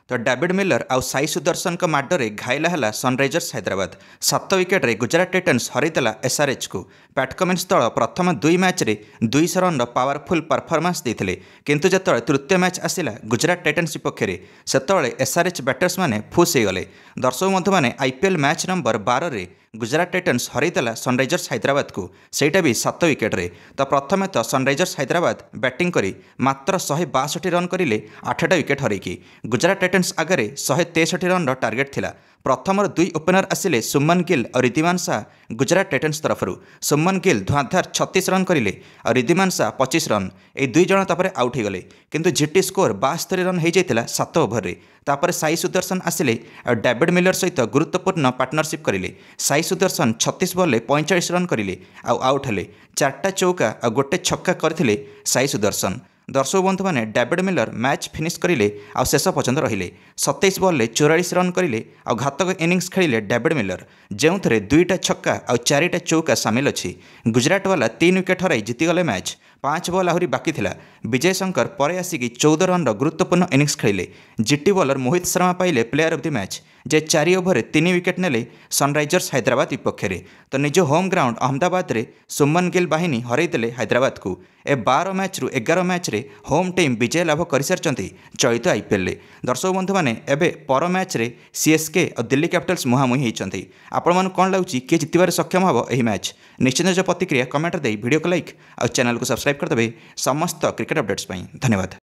तो David Miller आउ साई सुदर्शन माडरे घायला है सनराइजर्स हैदराबाद 7 विकेट्रे गुजरात टाइटन्स हरैला एसआरएच को। पैट कमिन्स दल प्रथम 2 मैच रे 200 रन पावरफुल परफॉर्मेंस देते किंतु जो तृतीय मैच आसला गुजरात टाइटन्स विपक्ष से एसआरएच बैटर्स मैंने फुस हो गले। दर्शक बंधु मैंने आईपीएल मैच नंबर 12 रे गुजरात टाइटन्स हरैला सनराइजर्स हैदराबाद को, सेटा भी 7 विकेट्रे। तो प्रथम तो सनराइजर्स हैदराबाद बैटिंग करी मात्र 162 रन करें 8टा विकेट हरैकी। गुजरात टाइटन्स आगे 163 रन टार्गेट थिला। प्रथम 2 ओपनर आसिले सुमन गिल और रिद्धिमान शाह गुजरात टाइटन्स तरफ। सुमन गिल धुआंधार 36 रन करें और रिद्धिमान शाह 25 रन। ये 2 जन तापर आउट हो गले किंतु जीटी स्कोर 72 रन हो जाता 7 ओभर। तापर साई सुदर्शन आसिले और डेविड मिलर सहित गुरुत्वपूर्ण पार्टनरशिप करें। साई सुदर्शन 36 बॉल 45 रन करें आउट हेले। 4टा चौका और 1 छक्का करथिले साई सुदर्शन। दर्शक बंधु मैंने डेविड मिलर मैच फिनिश करें और शेष पर्यंत रहिले। 27 बॉल 44 रन करें और घातक इनिंग्स खेलिले डेविड मिलर, जो 2टा छक्का और 4टा चौका सामिल अच्छी। गुजरात वाला 3 विकेट हराई जीतीगले मैच। 5 बॉल आहरी बाकी थिला। विजय शंकर पर आसिक 14 run गुरुत्वपूर्ण innings खेलिले। GT bowler Mohit Sharma पाइले player of the match, J 4 over 3 wicket नेले सनराइजर्स हैदराबाद विपक्ष। तो निज होम ग्राउंड अहमदाबाद रे सुमन गिल बाहिनी हरैदेले हैदराबाद को। ए 12 मैच रु 11 मैच रे होम टीम विजय लाभ कर सारी चलित आईपीएल। दर्शक बंधु मैंने एवं पर मैच रे सीएसके और दिल्ली कैपिटल्स मुहांमुही होती। आपण मानू कौन लगुच किए जितबार सक्षम हम यह मैच? निश्चित निज प्रतिक्रिया कमेंट दे वीडियो को लाइक और चैनल को सब्सक्राइब करदे समस्त क्रिकेट अपडेट्स। धन्यवाद।